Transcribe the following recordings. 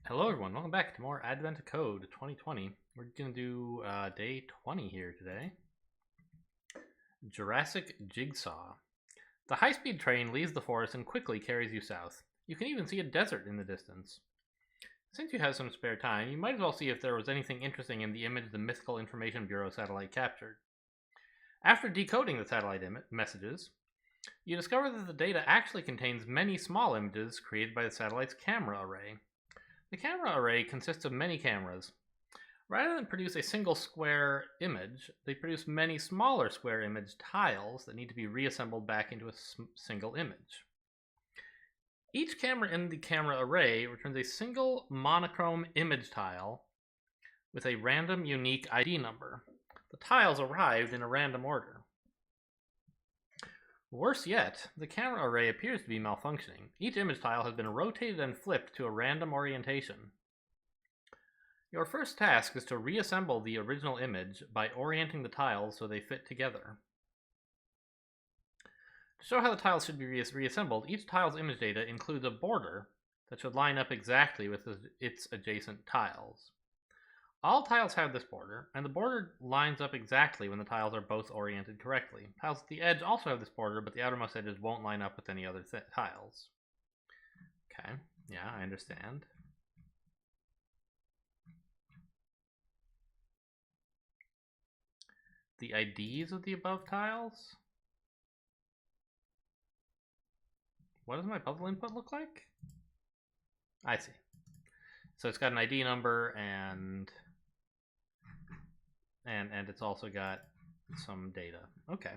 Hello everyone, welcome back to more Advent of Code 2020. We're going to do day 20 here today. Jurassic Jigsaw. The high-speed train leaves the forest and quickly carries you south. You can even see a desert in the distance. Since you have some spare time, you might as well see if there was anything interesting in the image the Mythical Information Bureau satellite captured. After decoding the satellite messages, you discover that the data actually contains many small images created by the satellite's camera array. The camera array consists of many cameras. Rather than produce a single square image, they produce many smaller square image tiles that need to be reassembled back into a single image. Each camera in the camera array returns a single monochrome image tile with a random unique ID number. The tiles arrived in a random order. Worse yet, the camera array appears to be malfunctioning. Each image tile has been rotated and flipped to a random orientation. Your first task is to reassemble the original image by orienting the tiles so they fit together. To show how the tiles should be reassembled, each tile's image data includes a border that should line up exactly with its adjacent tiles. All tiles have this border, and the border lines up exactly when the tiles are both oriented correctly. Tiles at the edge also have this border, but the outermost edges won't line up with any other tiles. Okay, yeah, I understand. The IDs of the above tiles? What does my puzzle input look like? I see. So it's got an ID number and it's also got some data. Okay.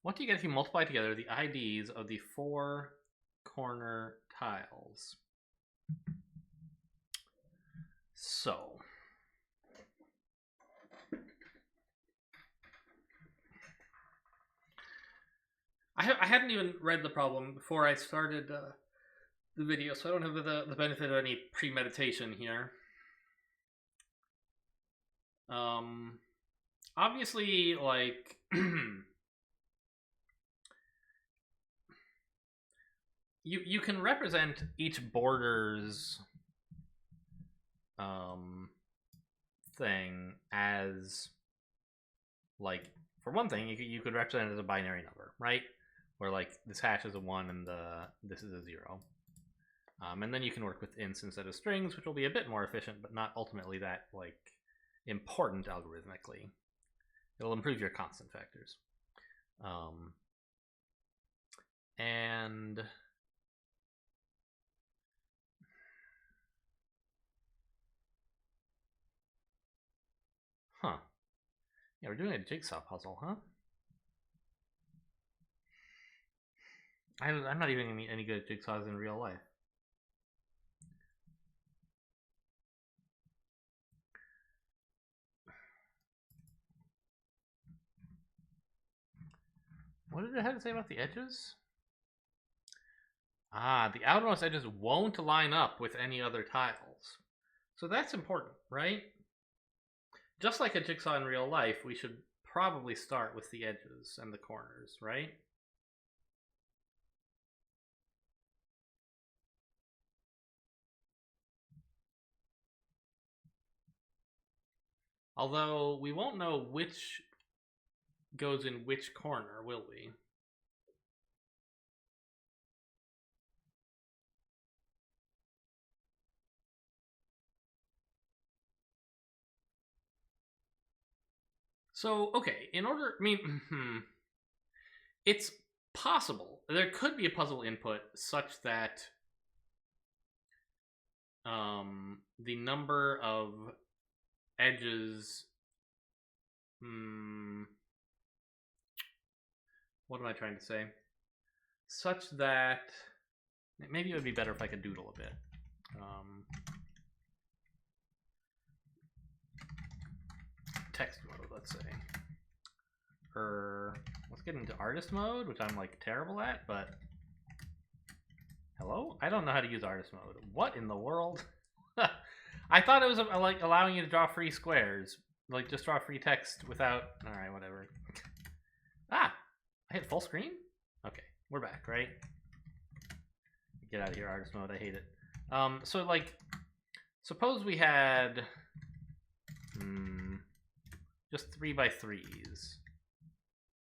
What do you get if you multiply together the IDs of the 4 corner tiles? So I hadn't even read the problem before I started the video, so I don't have the benefit of any premeditation here. Obviously, like, you can represent each border's thing as, like, for one thing, you could represent it as a binary number, right? Where, like, this hash is a 1 and this is a 0. And then you can work with ints instead of strings, which will be a bit more efficient, but not ultimately that, like, important algorithmically. It'll improve your constant factors. And huh. Yeah, we're doing a jigsaw puzzle, huh? I'm not even any good at jigsaws in real life. What did it have to say about the edges? Ah, the outermost edges won't line up with any other tiles. So that's important, right? Just like a jigsaw in real life, we should probably start with the edges and the corners, right? Although we won't know which goes in which corner, will we? So, okay, in order, I mean, it's possible. There could be a puzzle input such that the number of edges, what am I trying to say? Such that, maybe it would be better if I could doodle a bit. Text mode, let's say. Let's get into artist mode, which I'm, like, terrible at, but hello? I don't know how to use artist mode. What in the world? I thought it was like allowing you to draw free squares, like just draw free text without. All right, whatever. Ah, I hit full screen. Okay, we're back, right? Get out of here, artist mode. I hate it. So like, suppose we had just 3x3s.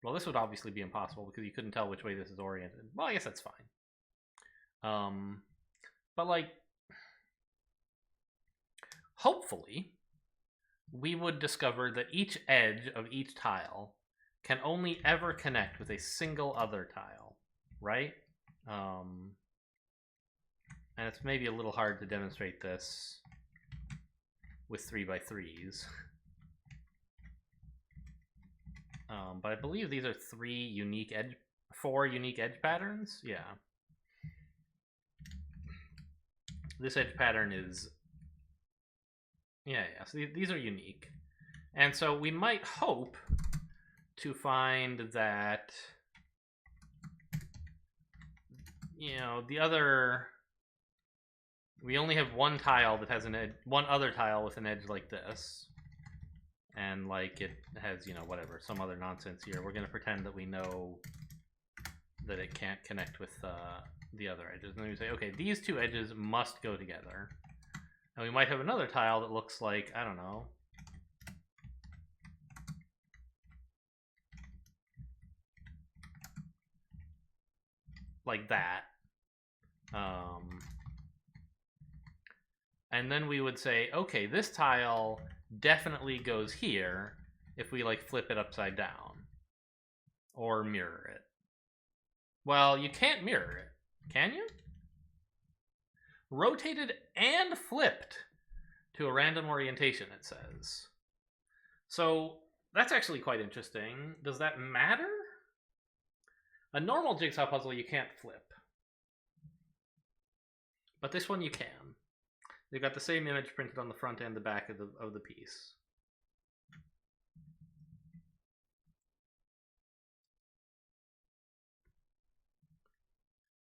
Well, this would obviously be impossible because you couldn't tell which way this is oriented. Well, I guess that's fine. But like, hopefully, we would discover that each edge of each tile can only ever connect with a single other tile, right? And it's maybe a little hard to demonstrate this with 3x3s. But I believe these are four unique edge patterns. Yeah. This edge pattern is, yeah. So these are unique. And so we might hope to find that, you know, we only have one tile that has an edge, one other tile with an edge like this. And like it has, you know, whatever, some other nonsense here. We're going to pretend that we know that it can't connect with the other edges. And then we say, okay, these two edges must go together. And we might have another tile that looks like, I don't know, like that. And then we would say, okay, this tile definitely goes here if we like flip it upside down or mirror it. Well, you can't mirror it, can you? Rotated and flipped to a random orientation, it says. So that's actually quite interesting. Does that matter? A normal jigsaw puzzle you can't flip, but this one you can. They've got the same image printed on the front and the back of the piece.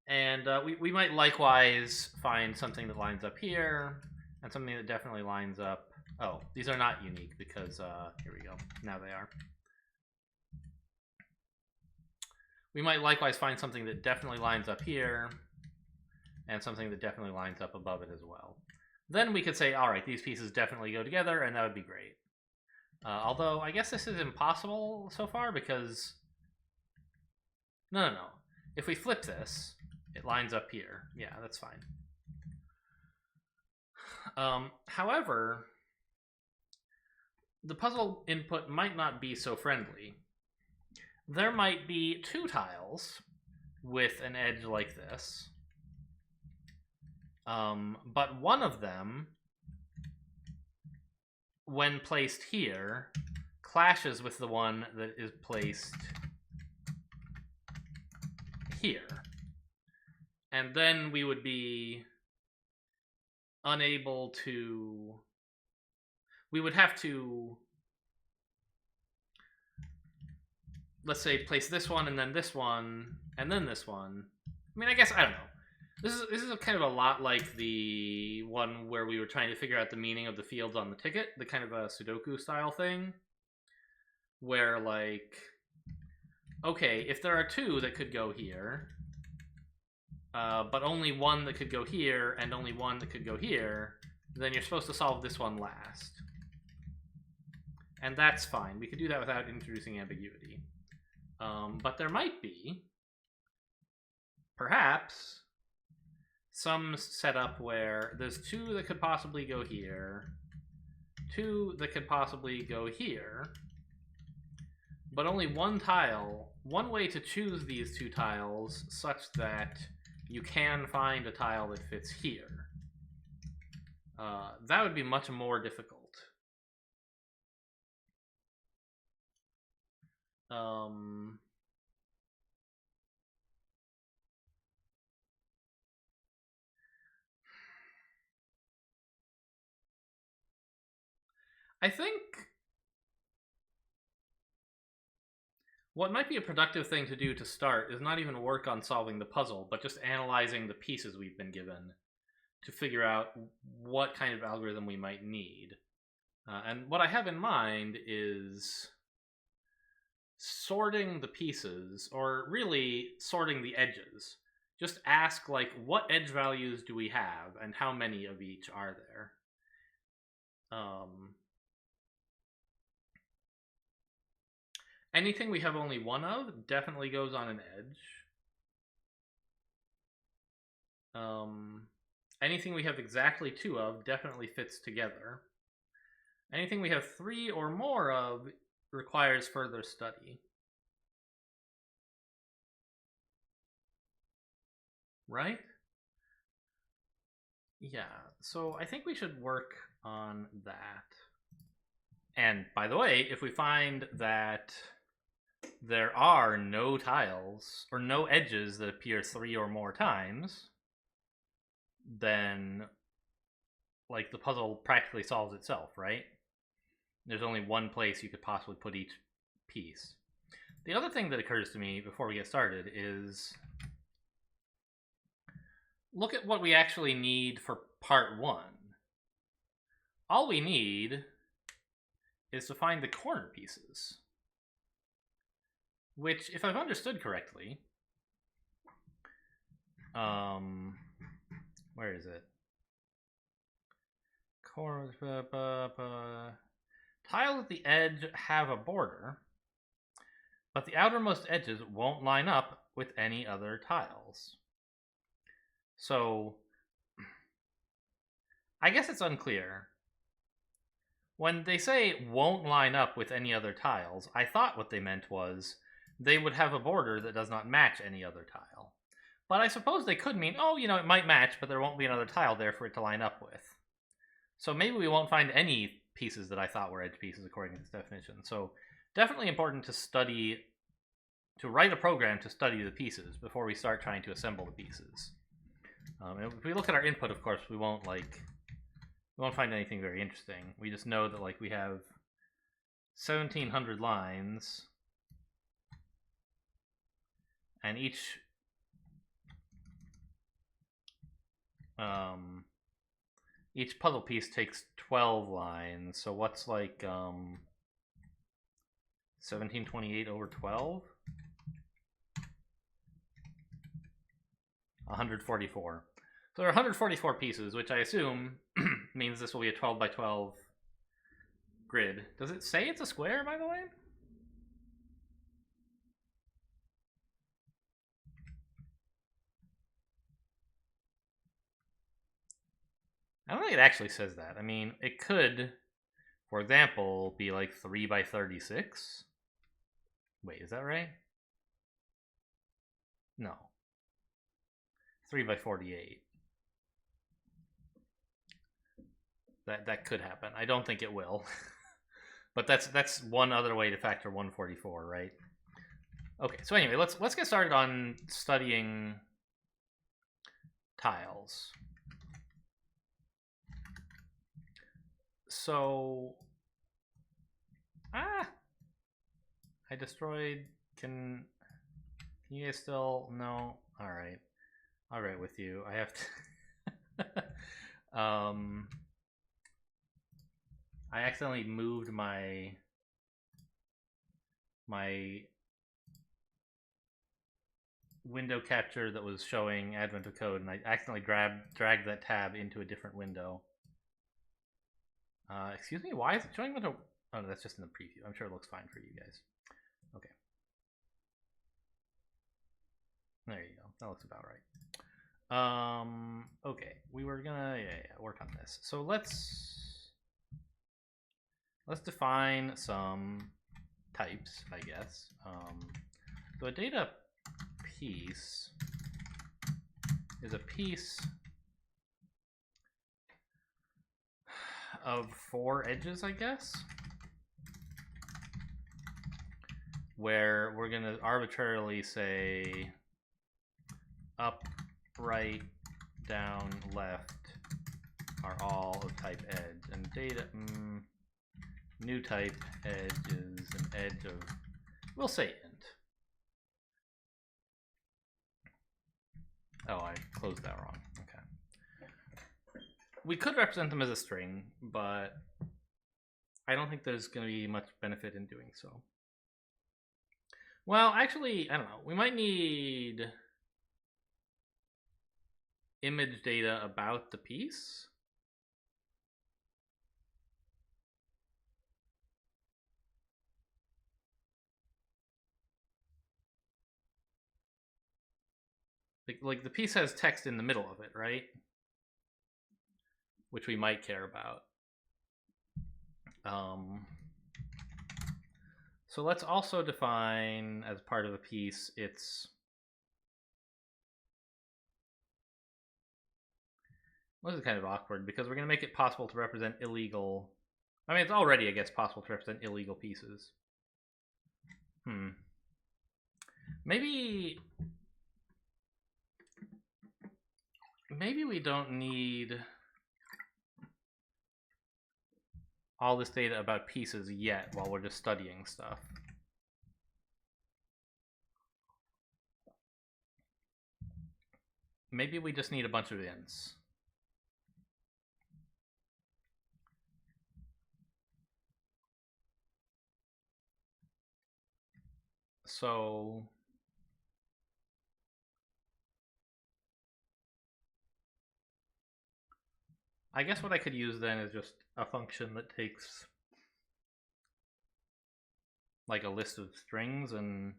And we might likewise find something that lines up here, and something that definitely lines up. Oh, these are not unique because, here we go. Now they are. We might likewise find something that definitely lines up here, and something that definitely lines up above it as well. Then we could say, all right, these pieces definitely go together, and that would be great. Although, I guess this is impossible so far because... No. If we flip this, it lines up here. Yeah, that's fine. However, the puzzle input might not be so friendly. There might be two tiles with an edge like this. But one of them, when placed here, clashes with the one that is placed here. And then we would be unable to... We would have to, let's say, place this one and then this one and then this one. I mean, I guess, I don't know. This is kind of a lot like the one where we were trying to figure out the meaning of the fields on the ticket, the kind of a Sudoku style thing, where like, okay, if there are two that could go here, but only one that could go here and only one that could go here, then you're supposed to solve this one last. And that's fine. We could do that without introducing ambiguity. But there might be, perhaps, some setup where there's two that could possibly go here, two that could possibly go here, but only one tile, one way to choose these two tiles such that you can find a tile that fits here. That would be much more difficult. I think what might be a productive thing to do to start is not even work on solving the puzzle, but just analyzing the pieces we've been given to figure out what kind of algorithm we might need. And what I have in mind is sorting the pieces, or really sorting the edges. Just ask, like, what edge values do we have, and how many of each are there? Anything we have only one of definitely goes on an edge. Anything we have exactly two of definitely fits together. Anything we have three or more of requires further study. Right? Yeah, so I think we should work on that. And by the way, if we find that there are no tiles or no edges that appear three or more times, then like the puzzle practically solves itself, right? There's only one place you could possibly put each piece. The other thing that occurs to me before we get started is look at what we actually need for part one. All we need is to find the corner pieces, which, if I've understood correctly, where is it? Corners, tiles at the edge have a border, but the outermost edges won't line up with any other tiles. So, I guess it's unclear. When they say won't line up with any other tiles, I thought what they meant was they would have a border that does not match any other tile. But I suppose they could mean, oh, it might match, but there won't be another tile there for it to line up with. So maybe we won't find any pieces that I thought were edge pieces according to this definition. So definitely important to write a program to study the pieces before we start trying to assemble the pieces. If we look at our input, of course, we won't find anything very interesting. We just know that we have 1,700 lines, and each puzzle piece takes 12 lines. So what's 1728 over 12? 144. So there are 144 pieces, which I assume means this will be a 12 by 12 grid. Does it say it's a square, by the way? I don't think it actually says that. I mean, it could, for example, be 3 by 36. Wait, is that right? No. 3 by 48. That could happen. I don't think it will. But that's one other way to factor 144, right? Okay, so anyway, let's get started on studying tiles. So I destroyed. Can you guys still? No. All right with you. I have to I accidentally moved my window capture that was showing Advent of Code, and I accidentally dragged that tab into a different window. Excuse me, why is it showing window? Oh, no, that's just in the preview. I'm sure it looks fine for you guys. Okay. There you go. That looks about right. Okay, we were gonna work on this. So let's define some types, I guess. So a data piece is a piece of 4 edges, I guess, where we're gonna arbitrarily say up, right, down, left are all of type edge, and data new type edge is an edge of, we'll say int. Oh, I closed that wrong. Okay. We could represent them as a string, but I don't think there's going to be much benefit in doing so. Well, actually, I don't know. We might need image data about the piece. Like the piece has text in the middle of it, right? Which we might care about. So let's also define as part of a piece its... This is kind of awkward because we're going to make it possible to represent illegal... I mean, it's already, I guess, possible to represent illegal pieces. Maybe we don't need all this data about pieces yet while we're just studying stuff. Maybe we just need a bunch of ints. So I guess what I could use then is just a function that takes like a list of strings and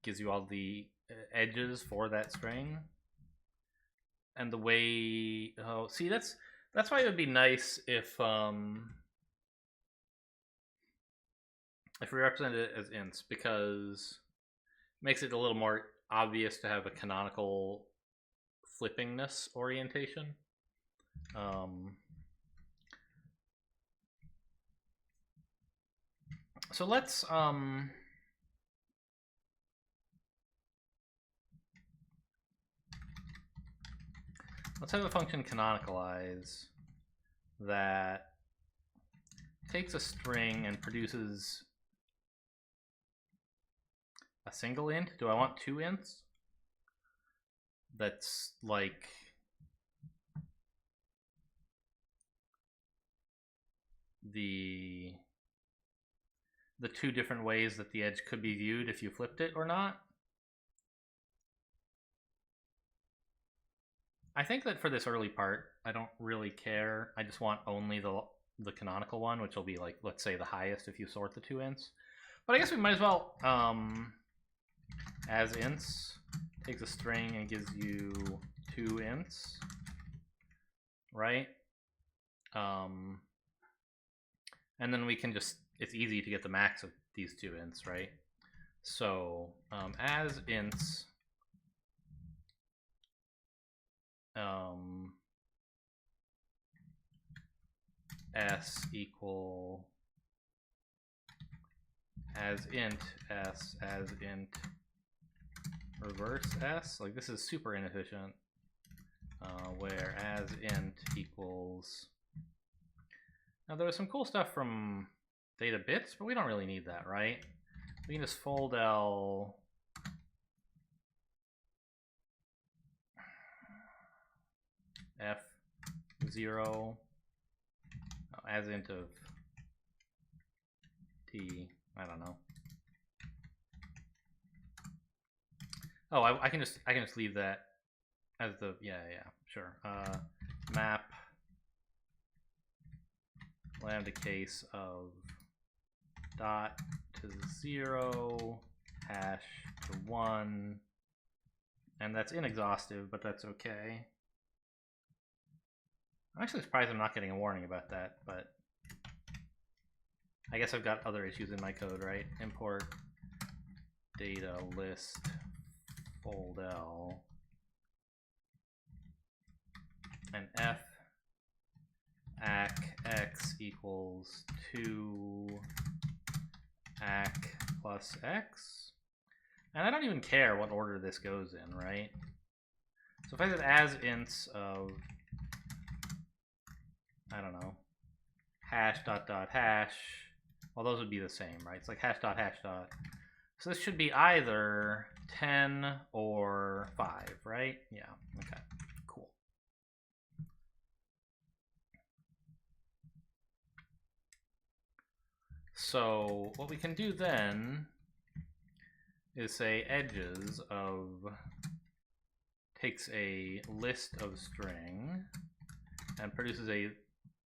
gives you all the edges for that string. And the way, oh, see, that's why it would be nice if we represent it as ints, because it makes it a little more obvious to have a canonical flippingness orientation. So let's have a function canonicalize that takes a string and produces a single int. Do I want two ints? That's like the two different ways that the edge could be viewed if you flipped it or not. I think that for this early part, I don't really care. I just want only the canonical one, which will be like, let's say, the highest if you sort the two ints. But I guess we might as well, as ints, takes a string and gives you two ints, right? And then we can just, it's easy to get the max of these two ints, right? So as ints, s equal as int s as int reverse s. Like, this is super inefficient. Where as int equals... Now there was some cool stuff from data bits, but we don't really need that, right? We can just fold L f0 as int of t. I don't know. Oh, I can just leave that as the sure. Map lambda case of dot to 0, hash to 1, and that's inexhaustive, but that's okay. I'm actually surprised I'm not getting a warning about that, but I guess I've got other issues in my code, right? Import data list fold L and f ac x equals 2 ac plus x. And I don't even care what order this goes in, right? So if I said as ints of, I don't know, hash dot dot hash, well, those would be the same, right? It's like hash dot hash dot. So this should be either 10 or 5, right? Yeah, okay, cool. So what we can do then is say edges of, takes a list of string and produces a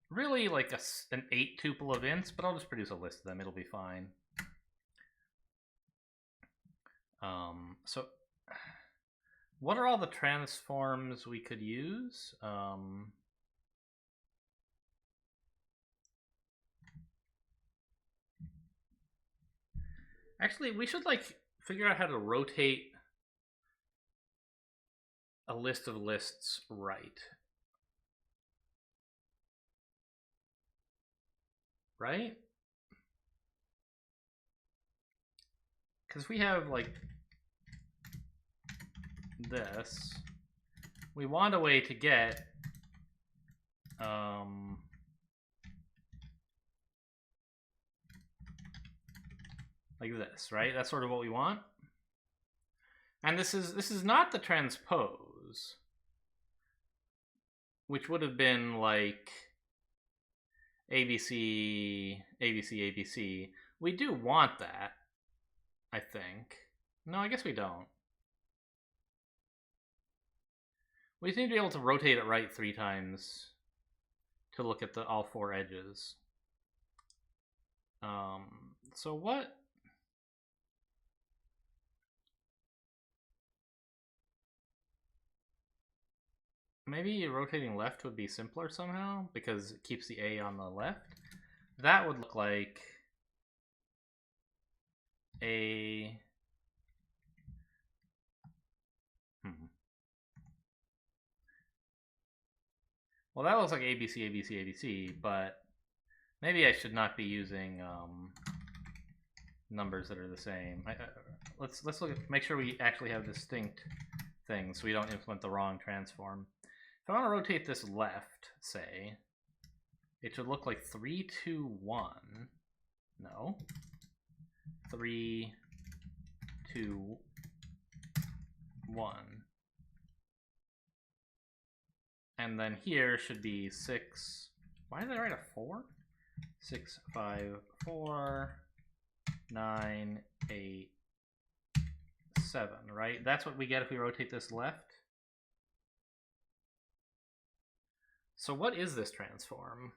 really like an 8 tuple of ints, but I'll just produce a list of them, it'll be fine. So what are all the transforms we could use? Actually, we should like figure out how to rotate a list of lists right. Right? Because we have like this, we want a way to get like this, right? That's sort of what we want. And this is not the transpose, which would have been like ABC, ABC, ABC. We do want that, I think. No, I guess we don't. We just need to be able to rotate it right 3 times to look at all 4 edges. So what? Maybe rotating left would be simpler somehow because it keeps the A on the left. That would look like a well, that looks like ABC, ABC, ABC, but maybe I should not be using numbers that are the same. Let's look at, make sure we actually have distinct things so we don't implement the wrong transform. If I want to rotate this left, say, it should look like 3, 2, 1. No. 3, 2, 1. And then here should be 6. Why did I write a 4? 6, 5, 4, 9, 8, 7, right? That's what we get if we rotate this left. So what is this transform?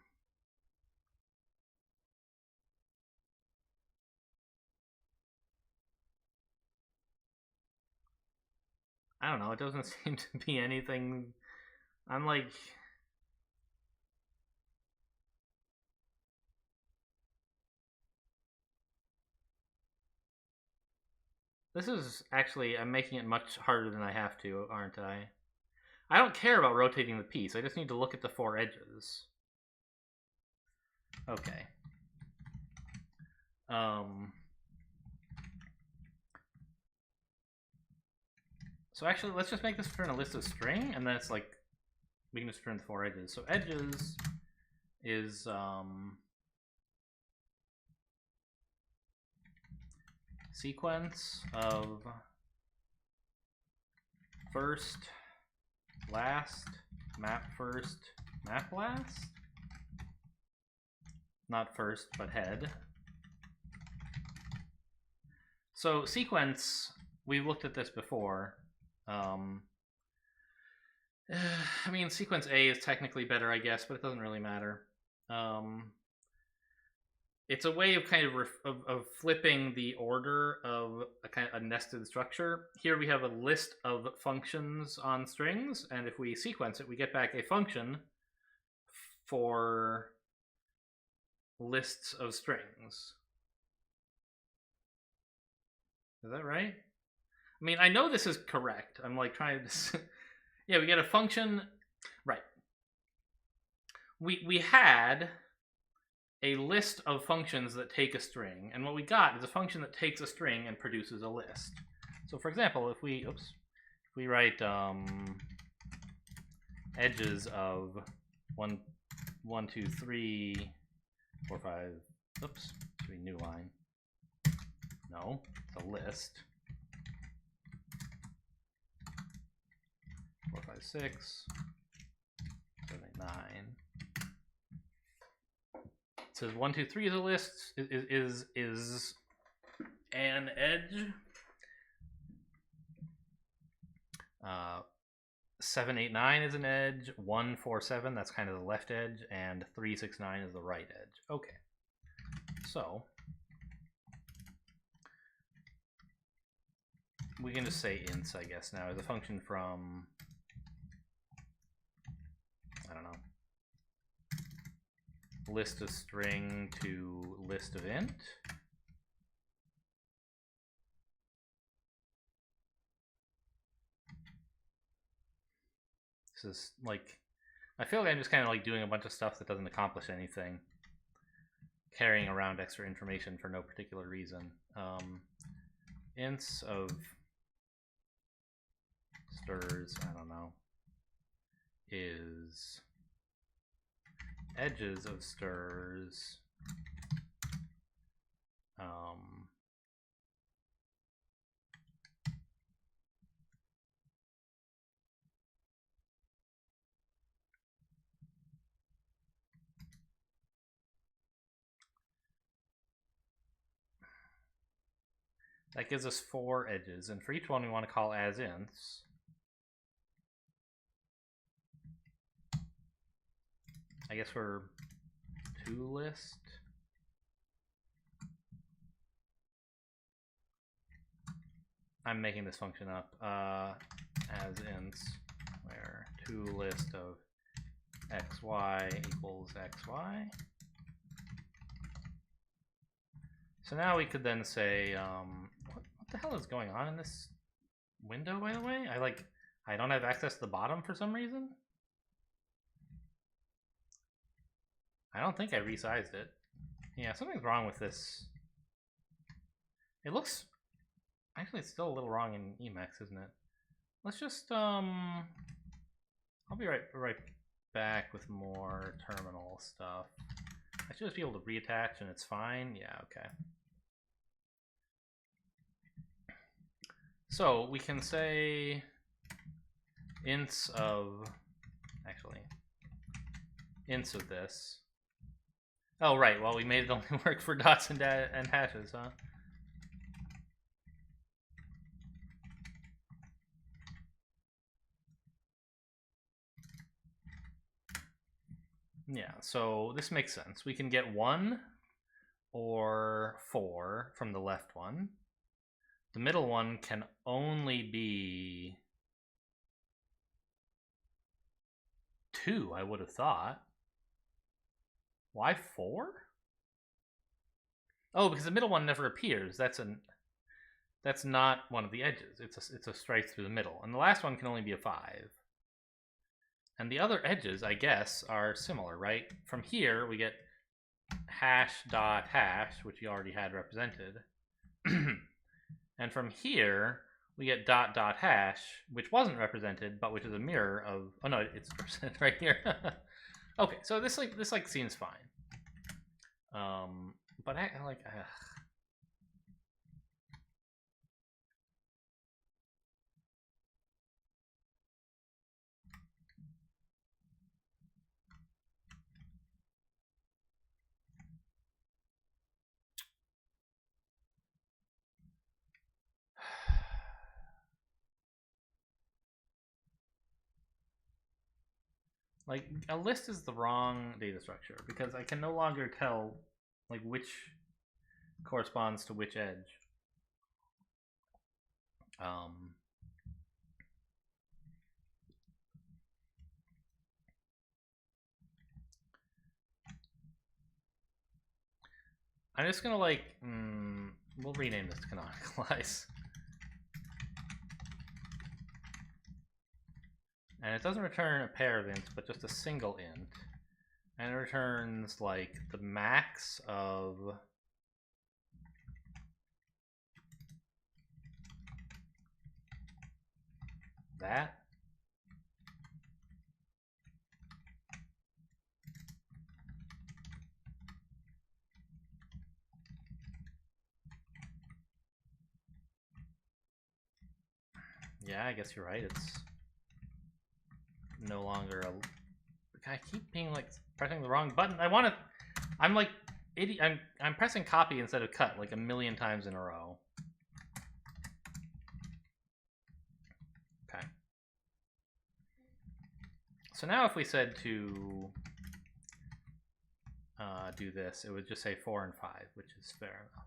I don't know, it doesn't seem to be anything. I'm like, this is actually, I'm making it much harder than I have to, aren't I? I don't care about rotating the piece, I just need to look at the 4 edges. Okay. So actually, let's just make this turn a list of string, and then it's like, we can just turn the 4 edges. So edges is sequence of first, last, map first, map last. Not first, but head. So sequence, we've looked at this before. I mean, sequence A is technically better, I guess, but it doesn't really matter. It's a way of kind of flipping the order of a kind of a nested structure. Here we have a list of functions on strings, and if we sequence it, we get back a function for lists of strings. Is that right? I mean, I know this is correct. I'm like trying to... Yeah, we get a function... Right. We had a list of functions that take a string, and what we got is a function that takes a string and produces a list. So for example, if we write edges of 1, 2, 3, 4, 5, oops, should be new line. No, it's a list. 4, 5, 6, 7, 8, 9. It says 1, 2, 3 is a list, is an edge. 789 is an edge, 147, that's kind of the left edge, and 369 is the right edge. Okay, so we can just say ints, I guess, now as a function from, I don't know, list of string to list of int. This is like, I feel like I'm just kind of like doing a bunch of stuff that doesn't accomplish anything, carrying around extra information for no particular reason. Ints of strs, I don't know, is edges of strs that gives us 4 edges, and for each one we want to call as ints. I guess for toList. I'm making this function up. As ints, where toList of xy equals xy. So now we could then say, what the hell is going on in this window, by the way? I don't have access to the bottom for some reason. I don't think I resized it. Yeah, something's wrong with this. It looks, actually it's still a little wrong in Emacs, isn't it? Let's just, I'll be right back with more terminal stuff. I should just be able to reattach and it's fine. Yeah, okay. So we can say ints of, actually, ints of this. Oh, right, well, we made it only work for dots and hashes, huh? Yeah, so this makes sense. We can get 1 or 4 from the left one. The middle one can only be 2, I would have thought. Why 4? Oh, because the middle one never appears. That's not one of the edges. It's a strike through the middle. And the last one can only be a 5. And the other edges, I guess, are similar, right? From here, we get hash dot hash, which you already had represented. And from here, we get dot dot hash, which wasn't represented, but which is a mirror of, oh no, it's represented right here. Okay, so this seems fine. But I like, like, a list is the wrong data structure because I can no longer tell like which corresponds to which edge. I'm just gonna like, we'll rename this to canonicalize. And it doesn't return a pair of ints, but just a single int. And it returns like the max of that. Yeah, I guess you're right. It's no longer a. I keep being like pressing the wrong button. I'm like idiot. I'm pressing copy instead of cut like a million times in a row. Okay. so now if we said to do this, it would just say 4 and 5, which is fair enough.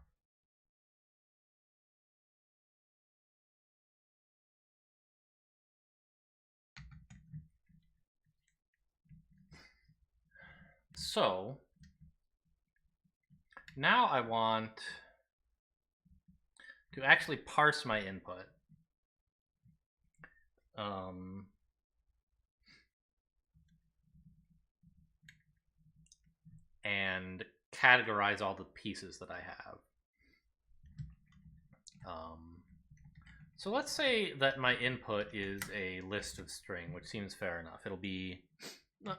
So now I want to actually parse my input. And categorize all the pieces that I have. So let's say that my input is a list of string, which seems fair enough. It'll be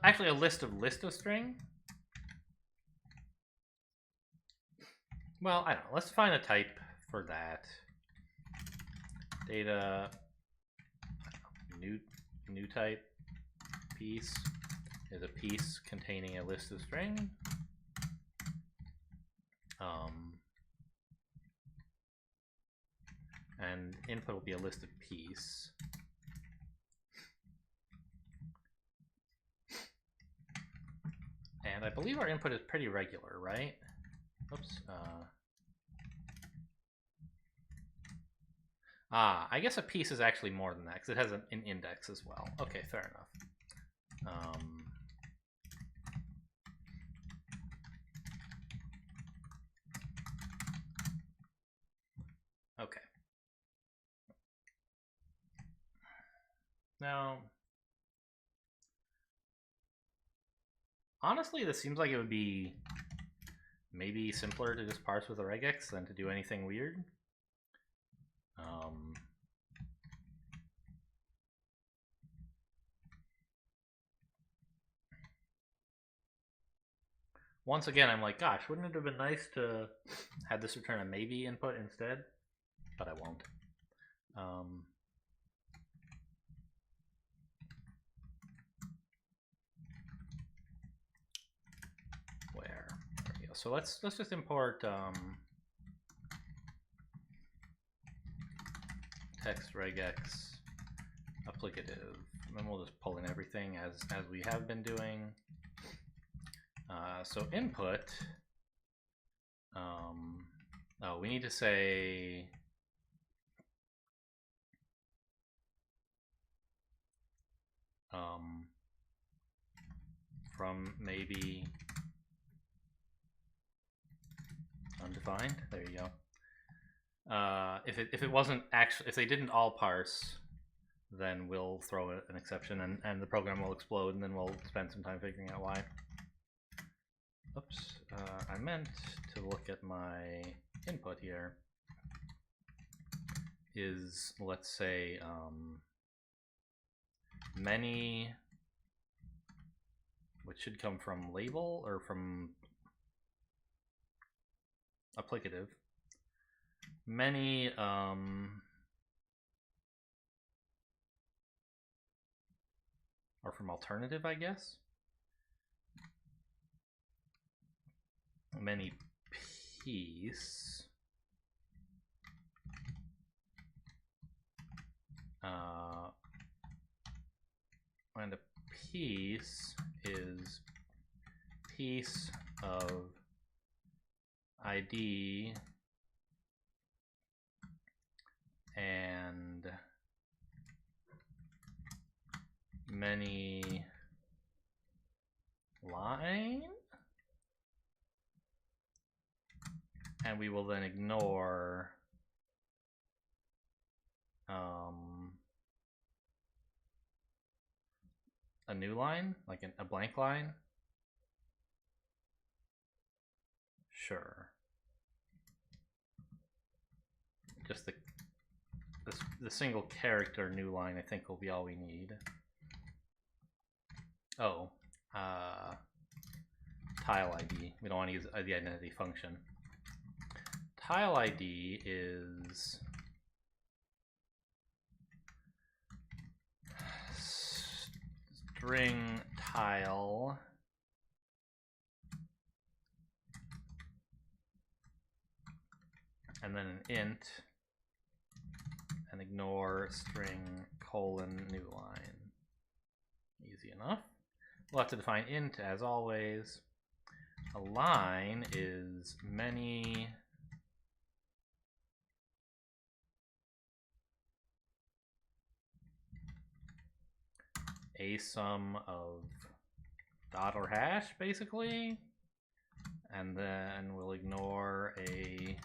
actually a list of string. Well, I don't know. Let's find a type for that. Data new type piece is a piece containing a list of string. And input will be a list of piece. And I believe our input is pretty regular, right? Oops. I guess a piece is actually more than that because it has an index as well. Okay, fair enough. Okay. Now, honestly, this seems like it would be maybe simpler to just parse with a regex than to do anything weird. Once again, I'm like, gosh, wouldn't it have been nice to have this return a maybe input instead? But I won't. Where? There we go. So let's just import text regex applicative, and then we'll just pull in everything as we have been doing. So input. Oh, we need to say from maybe undefined. There you go. If it wasn't actually, if they didn't all parse, then we'll throw an exception and the program will explode, and then we'll spend some time figuring out why. Oops, I meant to look at my input here. Is, let's say, many, which should come from label or from applicative. Many or from alternative, I guess. Many piece and a piece is piece of ID and many line, and we will then ignore a new line, like a blank line. Sure. Just the single character new line, I think, will be all we need. Oh, tile ID. We don't want to use the identity function. Tile ID is string tile and then an int and ignore string : new line. Easy enough. We'll have to define int as always. Align is many a sum of dot or hash, basically, and then we'll ignore a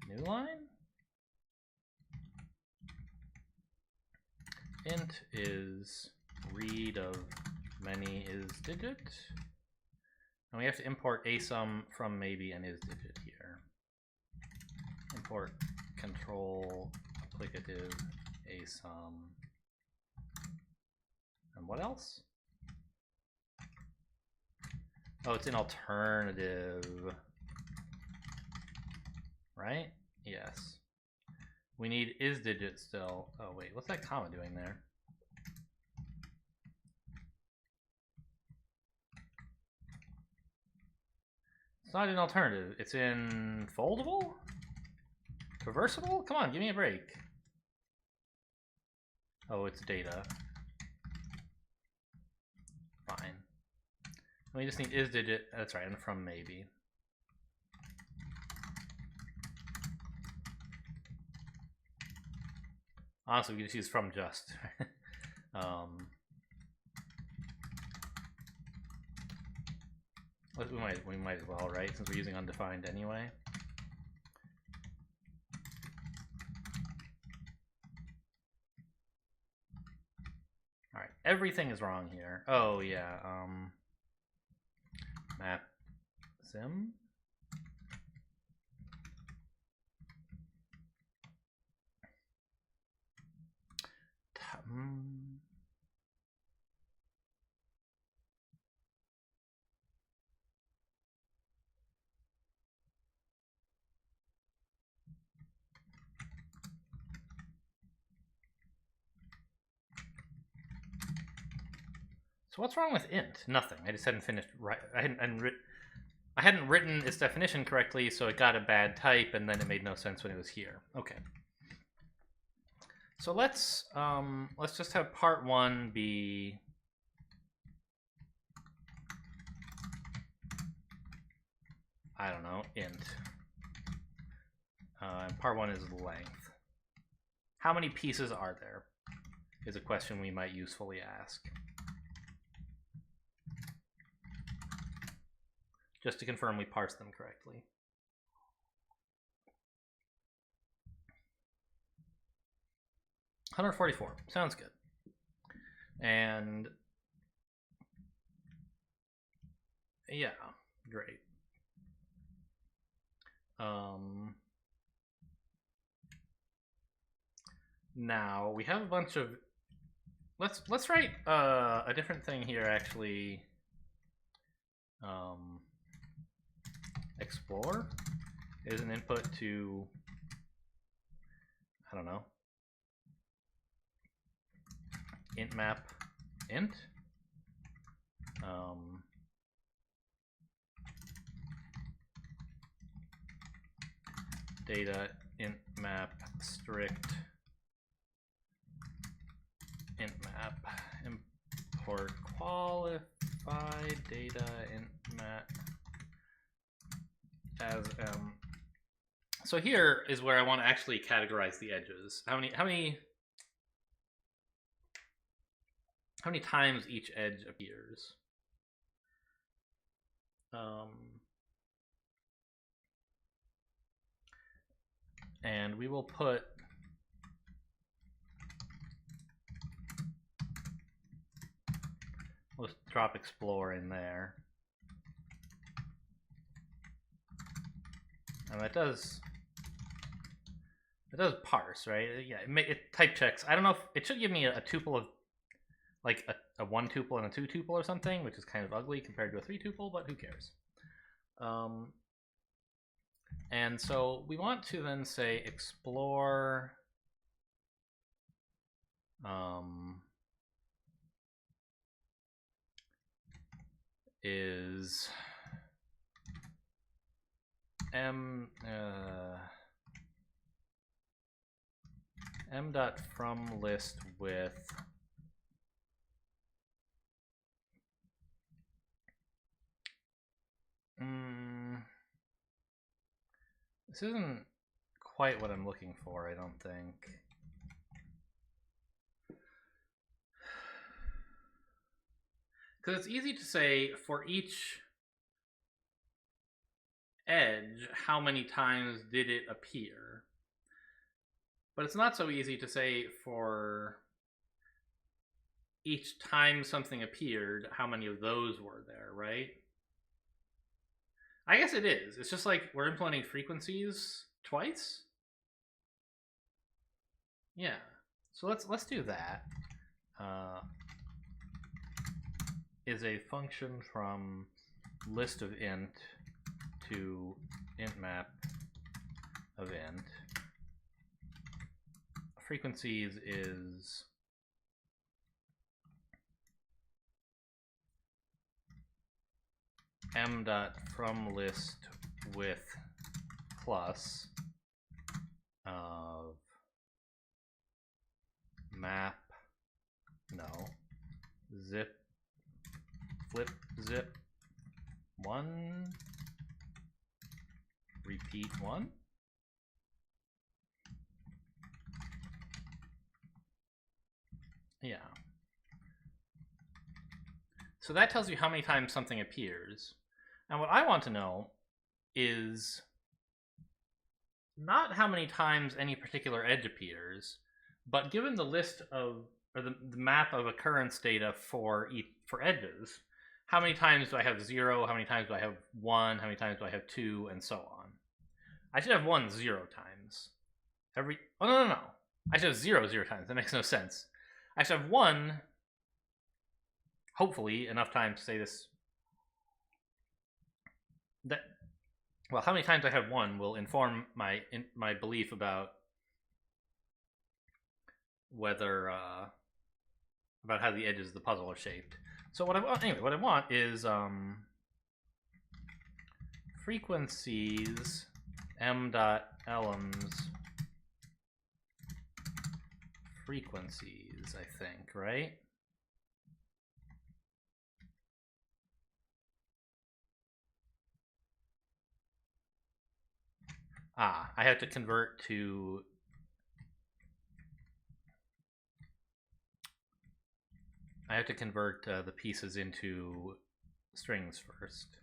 new line. Int is read of many is digit, and we have to import a sum from maybe an is digit here. Import control applicative a sum. And what else? Oh, it's an alternative, right? Yes. We need is digit still. Oh wait, what's that comma doing there? It's not an alternative. It's in foldable? Traversable? Come on, give me a break. Oh, it's data. Fine. We just need is digit. That's right, and from maybe. Honestly, we can just use from just. We might as well, right? Since we're using undefined anyway. All right, everything is wrong here. Oh yeah. Map sim. So what's wrong with int? Nothing. I just hadn't finished. Right. I hadn't written its definition correctly, so it got a bad type, and then it made no sense when it was here. Okay. So let's just have part one be I don't know, int. Part one is length. How many pieces are there? Is a question we might usefully ask. Just to confirm we parse them correctly. $144. Sounds good. And yeah, great. Now we have a bunch of. Let's write a different thing here actually. Explore is an input to, I don't know, int map int. Data int map strict int map import qualified data int map as so here is where I want to actually categorize the edges. How many times each edge appears? And we will put let's drop explore in there. And it does parse, right? Yeah, it type checks. I don't know if it should give me a tuple of like a one tuple and a two tuple or something, which is kind of ugly compared to a three tuple, but who cares? And so we want to then say explore is m dot from list with This isn't quite what I'm looking for, I don't think. Because it's easy to say for each edge, how many times did it appear? But it's not so easy to say for each time something appeared, how many of those were there, right? I guess it is. It's just like we're implementing frequencies twice. Yeah. So let's do that. Is a function from list of int to int map of int. Frequencies is m dot from list with plus of map zip flip zip 1 repeat 1. Yeah. So that tells you how many times something appears. And what I want to know is not how many times any particular edge appears, but given the list of, or the map of occurrence data for edges, how many times do I have 0, how many times do I have 1, how many times do I have 2, and so on. I should have 1 0 times. No. I should have 0 0 times. That makes no sense. I should have 1, hopefully, enough time to say this. Well, how many times I have 1 will inform my belief about whether about how the edges of the puzzle are shaped. So what I want is frequencies m dot elms frequencies, I think, right? I have to convert to the pieces into strings first.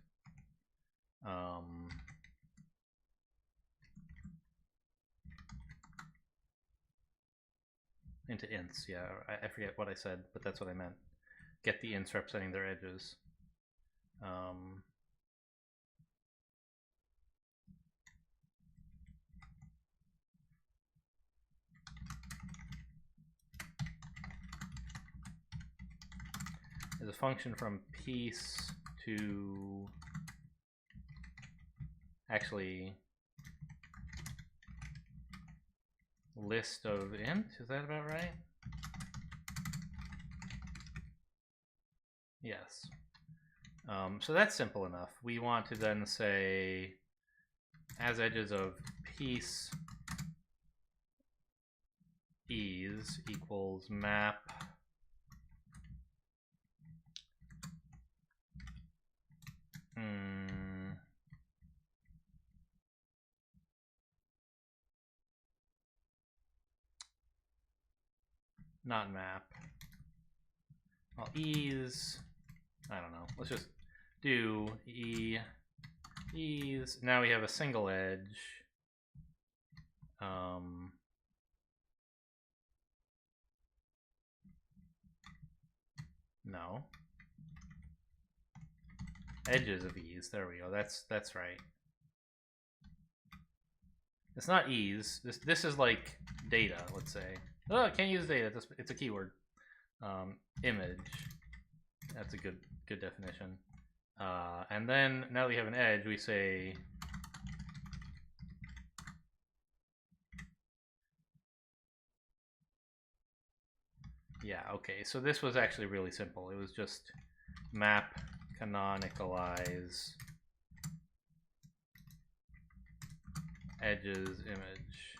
Into ints, yeah. I forget what I said, but that's what I meant. Get the ints representing their edges. Is a function from piece to actually list of int. Is that about right? Yes. So that's simple enough. We want to then say as edges of piece ease equals map not map. Well, ease, I don't know. Let's just do ease. Now we have a single edge. No. Edges of ease. There we go. That's right. It's not ease. This is like data, let's say. Oh, I can't use data. It's a keyword. Image. That's a good definition. And then now we have an edge. We say yeah. Okay. So this was actually really simple. It was just map canonicalize edges image.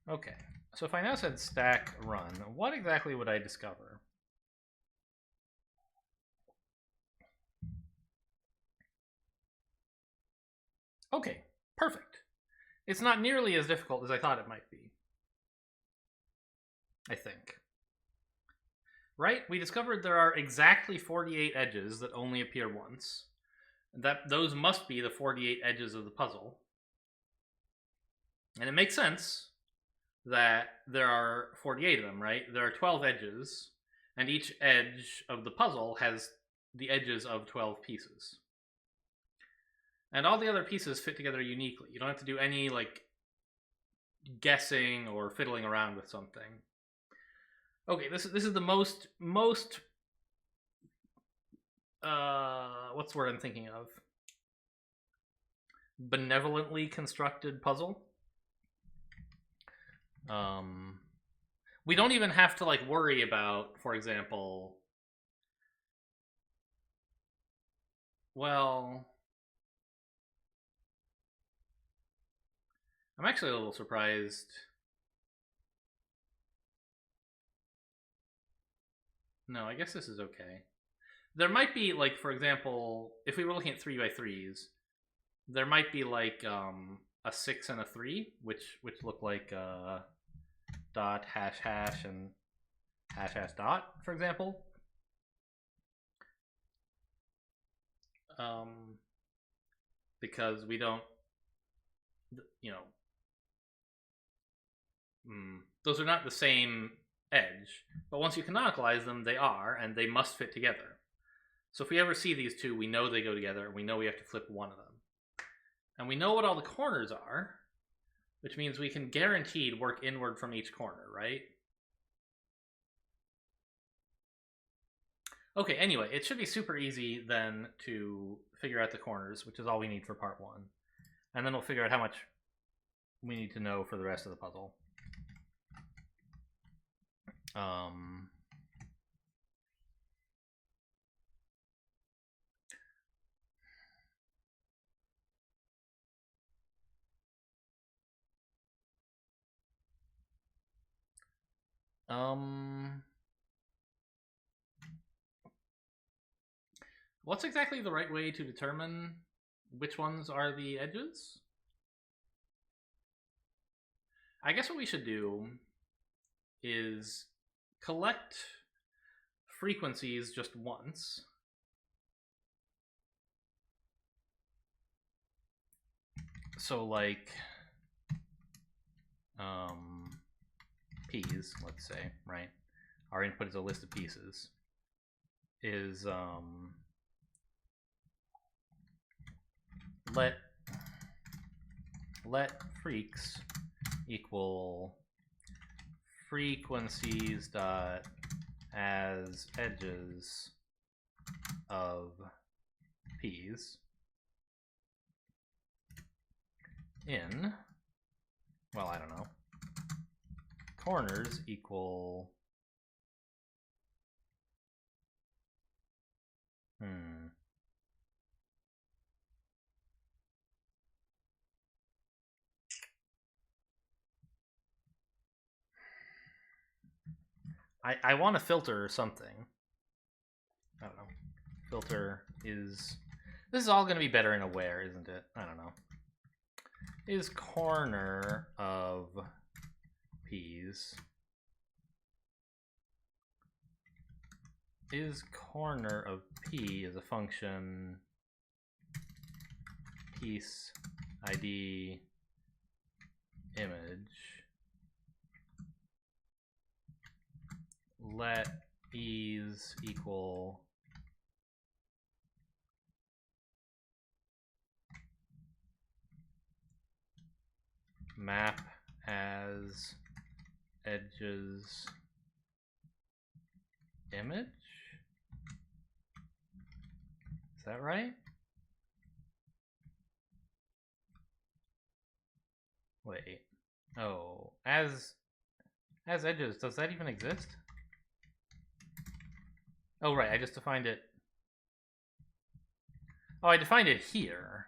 Okay, so if I now said stack run, what exactly would I discover? Okay, perfect. It's not nearly as difficult as I thought it might be. I think. Right? We discovered there are exactly 48 edges that only appear once. Those must be the 48 edges of the puzzle. And it makes sense that there are 48 of them, right? There are 12 edges, and each edge of the puzzle has the edges of 12 pieces. And all the other pieces fit together uniquely. You don't have to do any, like, guessing or fiddling around with something. Okay, this is the most what's the word I'm thinking of? Benevolently constructed puzzle. We don't even have to, like, worry about, for example, well, I'm actually a little surprised. No, I guess this is okay. There might be, like, for example, if we were looking at 3x3s, there might be, like, a 6 and a 3, which look like dot, hash, hash, and hash, hash, dot, for example. Because we don't, you know, those are not the same edge, but once you canonicalize them, they are, and they must fit together. So if we ever see these two, we know they go together, and we know we have to flip one of them. And we know what all the corners are, which means we can guaranteed work inward from each corner, right? Okay, anyway, it should be super easy then to figure out the corners, which is all we need for part 1. And then we'll figure out how much we need to know for the rest of the puzzle. What's exactly the right way to determine which ones are the edges? I guess what we should do is collect frequencies just once. So, like, P's, let's say, right? Our input is a list of pieces. Is let freaks equal frequencies dot as edges of p's in, well, I don't know, corners equal I want to filter something. I don't know. Filter is... This is all going to be better in a where, isn't it? I don't know. Is corner of p's... Is corner of p is a function piece id image let e's equal map as edges image? Is that right? Wait. Oh, as edges, does that even exist? Oh, right, I just defined it. Oh, I defined it here.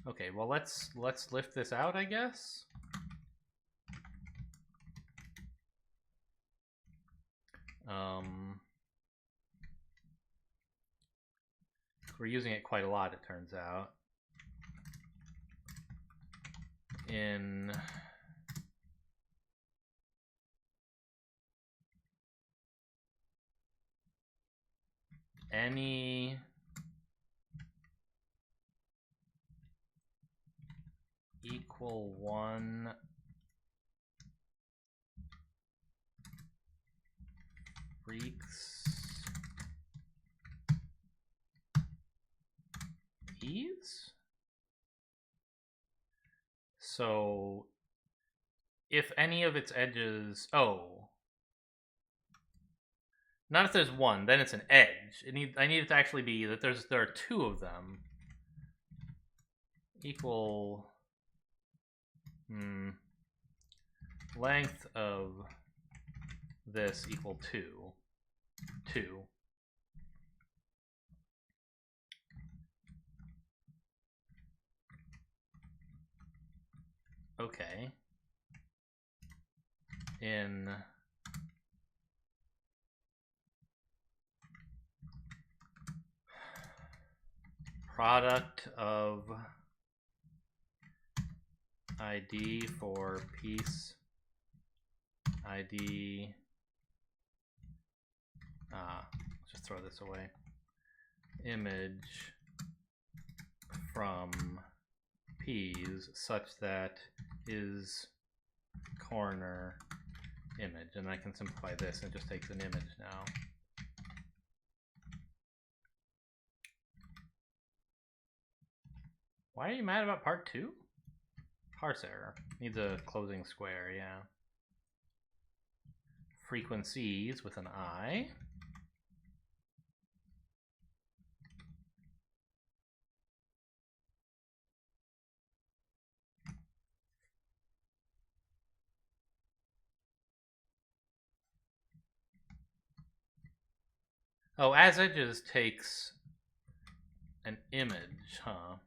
Okay, well, let's lift this out, I guess. We're using it quite a lot, it turns out. in any equal 1 freaks ease. So if any of its edges, not if there's one, then it's an edge. I need it to actually be that there are 2 of them. Equal length of this equal 2. 2. Okay. In product of ID for piece ID. Let's just throw this away. Image from P's such that is corner image, and I can simplify this and it just takes an image now. Why are you mad about part 2? Parse error. Needs a closing square, yeah. Frequencies with an I. Oh, as edges takes an image, huh?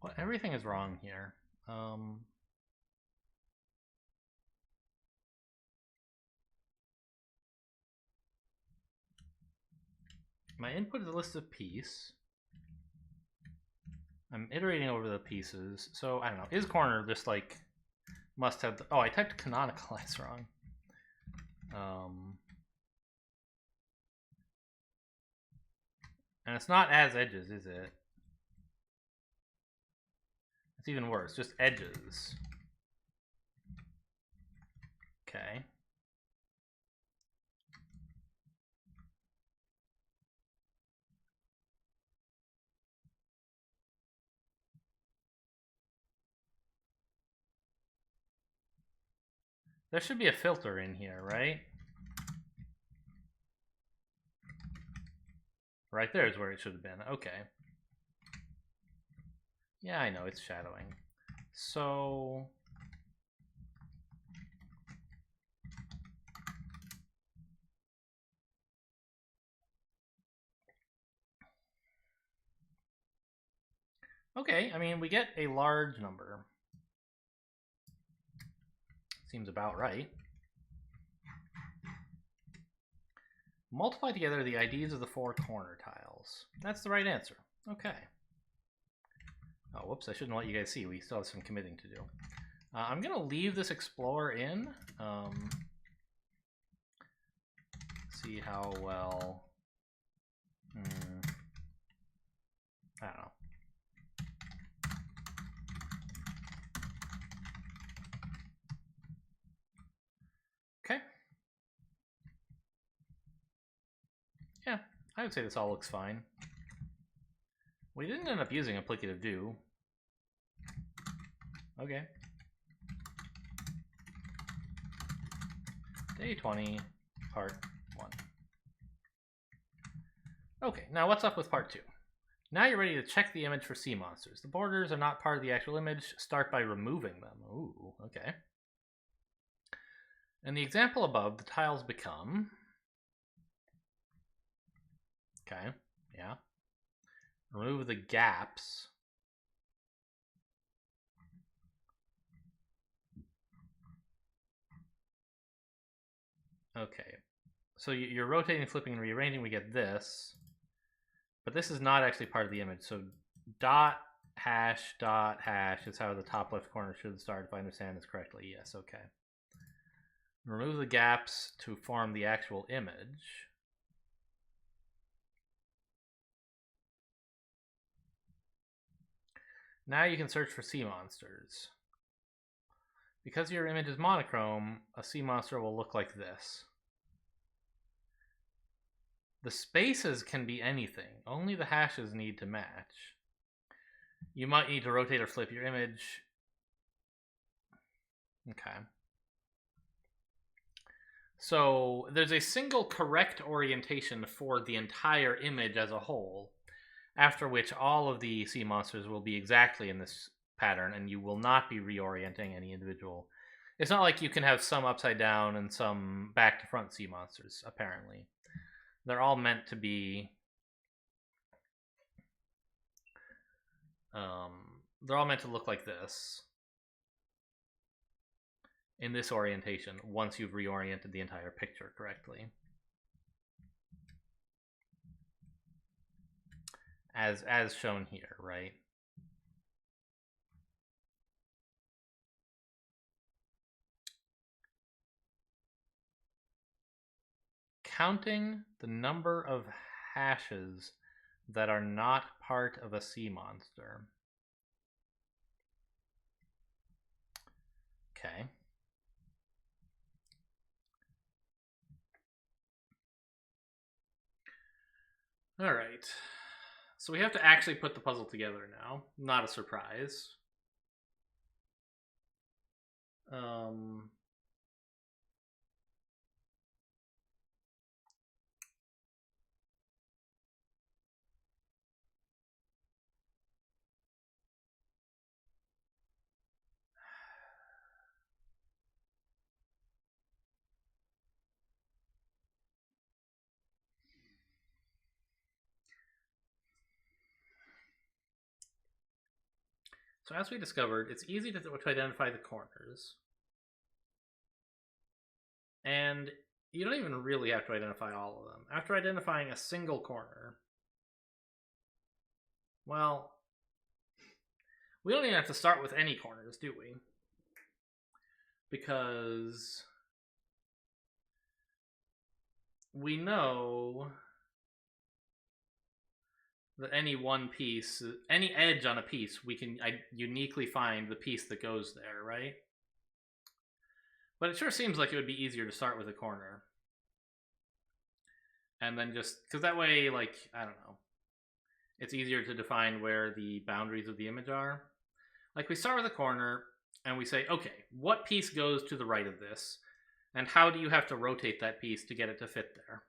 Well, everything is wrong here. My input is a list of piece. I'm iterating over the pieces, so I don't know. Is corner just like must have? Oh, I typed canonicalize wrong. And it's not as edges, is it? It's even worse. Just edges. Okay. There should be a filter in here, right? Right there is where it should have been. Okay. Yeah, I know, it's shadowing. So... okay, I mean, we get a large number. Seems about right. Multiply together the IDs of the 4 corner tiles. That's the right answer. Okay. Oh, whoops, I shouldn't let you guys see. We still have some committing to do. I'm going to leave this Explorer in. See how well... I don't know. Okay. Yeah, I would say this all looks fine. We didn't end up using applicative do. Okay. Day 20, part 1. Okay, now what's up with part 2? Now you're ready to check the image for sea monsters. The borders are not part of the actual image. Start by removing them. Ooh, okay. In the example above, the tiles become Okay, yeah. Remove the gaps. Okay, so you're rotating, flipping, and rearranging. We get this, but this is not actually part of the image. So dot hash is how the top left corner should start, if I understand this correctly. Yes, okay. Remove the gaps to form the actual image. Now you can search for sea monsters. Because your image is monochrome, a sea monster will look like this. The spaces can be anything. Only the hashes need to match. You might need to rotate or flip your image. Okay. So there's a single correct orientation for the entire image as a whole, after which all of the sea monsters will be exactly in this pattern, and you will not be reorienting any individual. It's not like you can have some upside down and some back to front sea monsters, apparently. They're all meant to be they're all meant to look like this in this orientation once you've reoriented the entire picture correctly. As shown here, right? Counting the number of hashes that are not part of a sea monster. Okay. All right. So we have to actually put the puzzle together now. Not a surprise. So as we discovered, it's easy to identify the corners. And you don't even really have to identify all of them. After identifying a single corner, well, we don't even have to start with any corners, do we? Because we know that any one piece, any edge on a piece, we can uniquely find the piece that goes there, right? But it sure seems like it would be easier to start with a corner. And then just, because that way, like, I don't know, it's easier to define where the boundaries of the image are. Like, we start with a corner, and we say, okay, what piece goes to the right of this? And how do you have to rotate that piece to get it to fit there?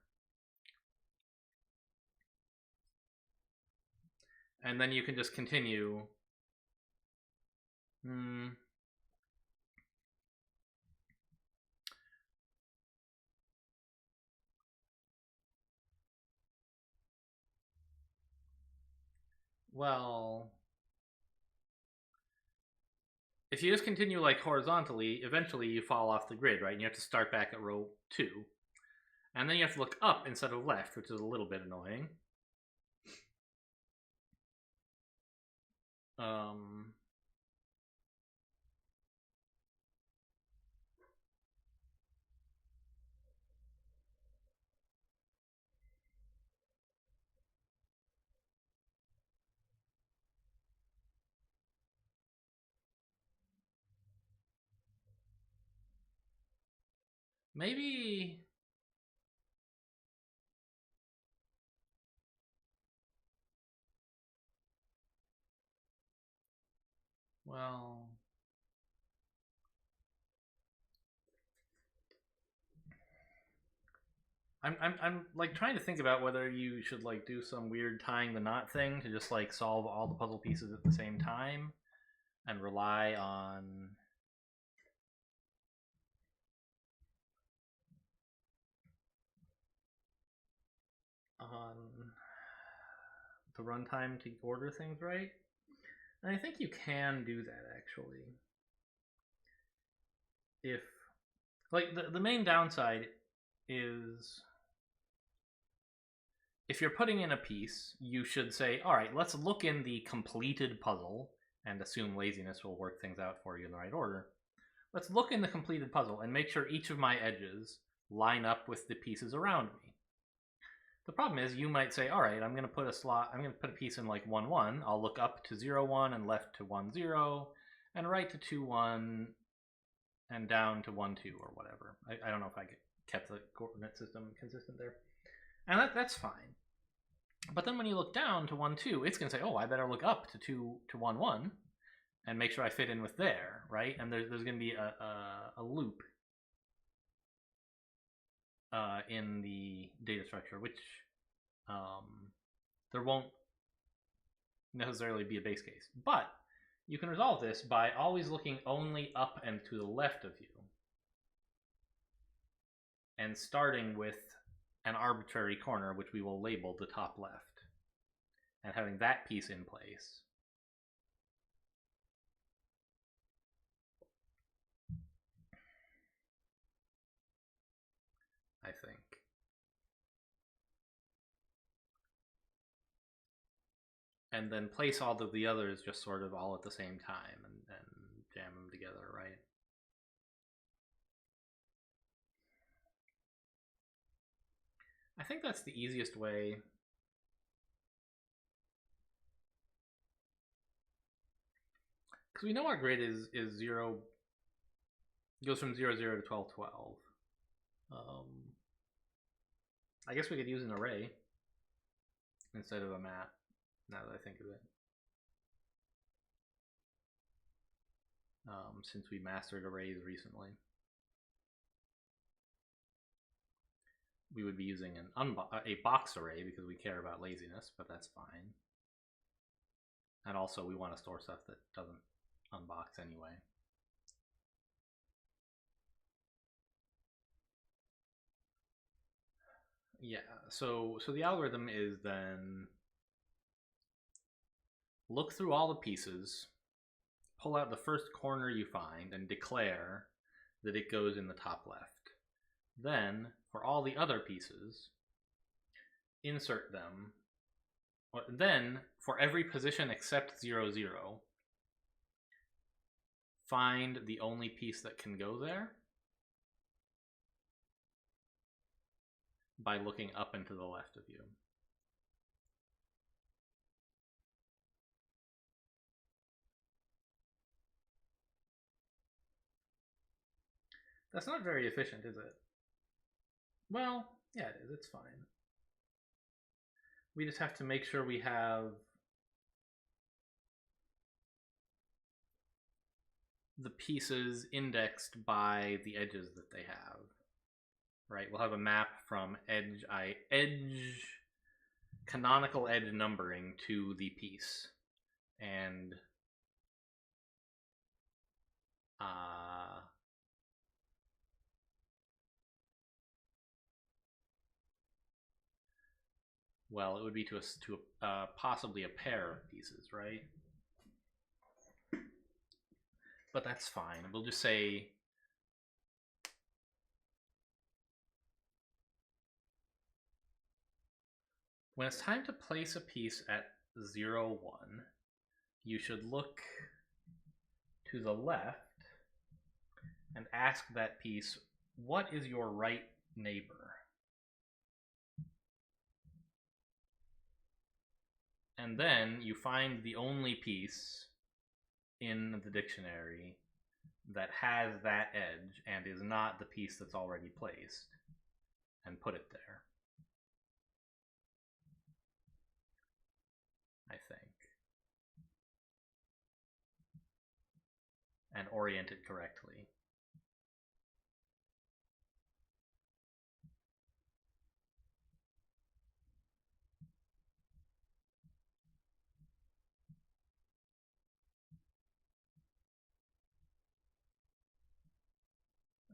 And then you can just continue. Well, if you just continue like horizontally, eventually you fall off the grid, right? And you have to start back at row 2. And then you have to look up instead of left, which is a little bit annoying. Maybe. Well, I'm like trying to think about whether you should like do some weird tying the knot thing to just like solve all the puzzle pieces at the same time and rely on the runtime to order things right. And I think you can do that actually. If like the main downside is if you're putting in a piece, you should say, all right, let's look in the completed puzzle and assume laziness will work things out for you in the right order. Let's look in the completed puzzle and make sure each of my edges line up with the pieces around me. The problem is you might say, all right, I'm going to put a piece in like 1, 1. I'll look up to 0, 1 and left to 1, 0 and right to 2, 1 and down to 1, 2 or whatever. I don't know if I kept the coordinate system consistent there. And that's fine. But then when you look down to 1, 2, it's going to say, oh, I better look up to 2 to 1, 1 and make sure I fit in with there, right? And there's going to be a loop in the data structure, which there won't necessarily be a base case. But you can resolve this by always looking only up and to the left of you and starting with an arbitrary corner, which we will label the top left, and having that piece in place. I think. And then place all of the others just sort of all at the same time and jam them together, right? I think that's the easiest way. Because we know our grid is 0, goes from 0, 0 to 12, 12. I guess we could use an array instead of a map, now that I think of it. Since we mastered arrays recently. We would be using a box array because we care about laziness, but that's fine. And also we want to store stuff that doesn't unbox anyway. Yeah, so the algorithm is then look through all the pieces, pull out the first corner you find, and declare that it goes in the top left. Then, for all the other pieces, insert them. Then, for every position except 0, 0, find the only piece that can go there by looking up and to the left of you. That's not very efficient, is it? Well, yeah, it is. It's fine. We just have to make sure we have the pieces indexed by the edges that they have. Right? We'll have a map from canonical edge numbering to the piece. And well, it would be to possibly a pair of pieces, right? But that's fine. We'll just say when it's time to place a piece at 0, 1, you should look to the left and ask that piece, what is your right neighbor? And then you find the only piece in the dictionary that has that edge and is not the piece that's already placed, and put it there. I think. And orient it correctly.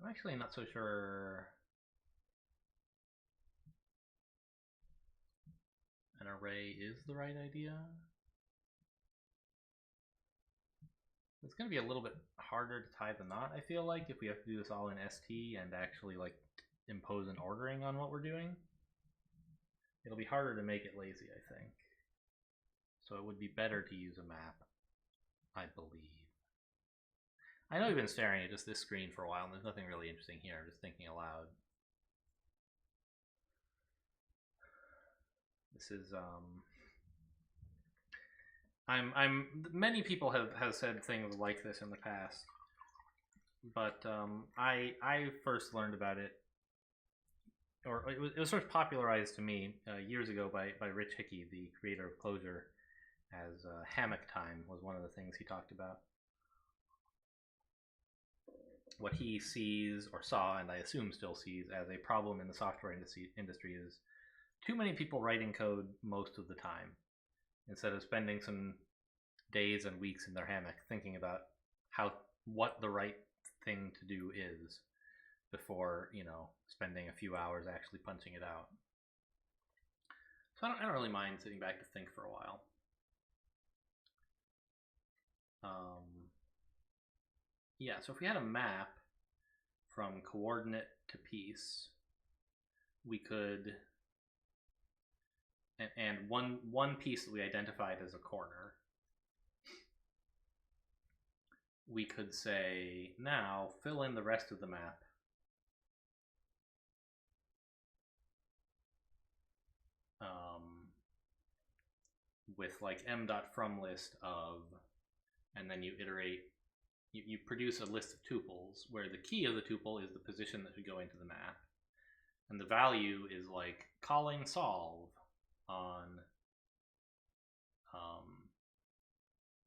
I'm actually not so sure an array is the right idea. It's going to be a little bit harder to tie the knot, I feel like, if we have to do this all in ST and actually like impose an ordering on what we're doing. It'll be harder to make it lazy, I think. So it would be better to use a map, I believe. I know you've been staring at just this screen for a while and there's nothing really interesting here. I'm just thinking aloud. This is many people have said things like this in the past, but I first learned about it, or it was first popularized to me years ago by Rich Hickey, the creator of Clojure, as hammock time was one of the things he talked about. What he sees or saw, and I assume still sees, as a problem in the software industry is too many people writing code most of the time, instead of spending some days and weeks in their hammock thinking about what the right thing to do is before, you know, spending a few hours actually punching it out. So I don't really mind sitting back to think for a while. Yeah, so if we had a map from coordinate to piece, we could, and one piece that we identified as a corner, we could say, now fill in the rest of the map with like m.fromList of, and then you iterate, you produce a list of tuples where the key of the tuple is the position that should go into the map, and the value is like calling solve on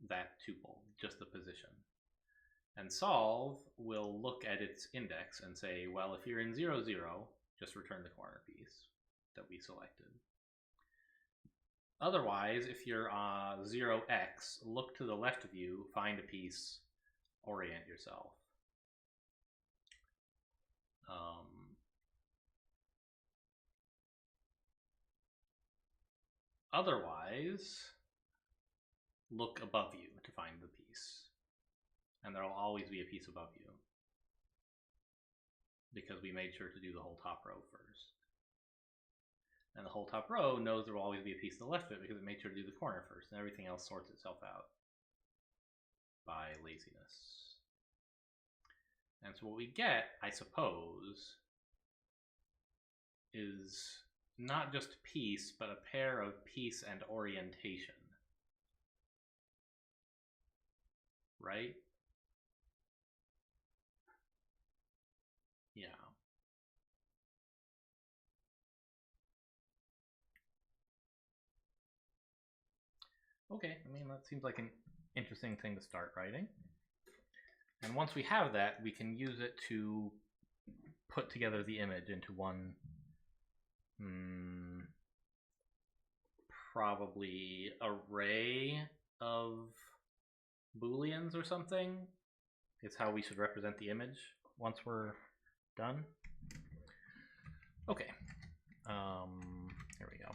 that tuple, just the position. And solve will look at its index and say, well, if you're in 0, 0, just return the corner piece that we selected. Otherwise, if you're 0x, look to the left of you, find a piece, orient yourself. Otherwise, look above you to find the piece. And there will always be a piece above you, because we made sure to do the whole top row first. And the whole top row knows there will always be a piece to the left of it because it made sure to do the corner first, and everything else sorts itself out by laziness. And so what we get, I suppose, is not just piece, but a pair of piece and orientation. Right? Yeah. Okay, I mean, that seems like an interesting thing to start writing. And once we have that, we can use it to put together the image into one, probably array of Booleans or something. It's how we should represent the image once we're done. Okay, here we go.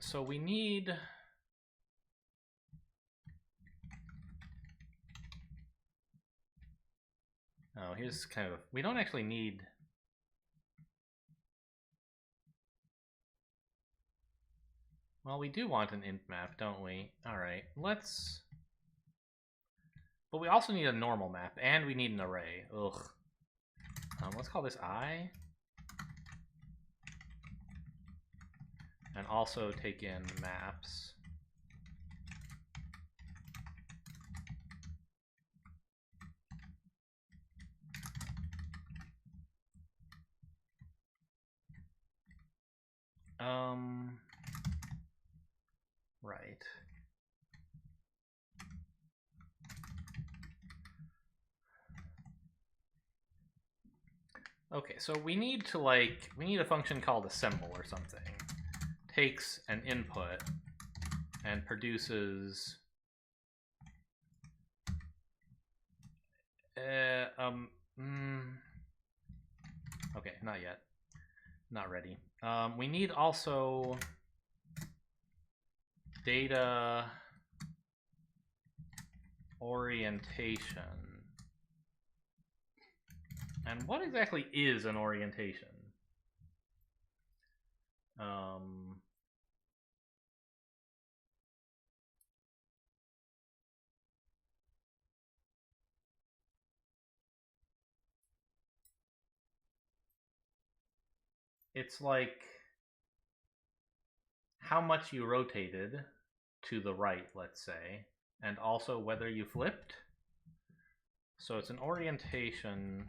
So we need, oh, here's kind of, we don't actually need, well, we do want an int map, don't we? All right, let's, but we also need a normal map, and we need an array. Ugh. Let's call this I. And also take in maps. Right. Okay, so we need to we need a function called assemble or something. Takes an input and produces okay, not yet. not ready. We need also data orientation. And what exactly is an orientation? It's like how much you rotated to the right, let's say, and also whether you flipped. So it's an orientation.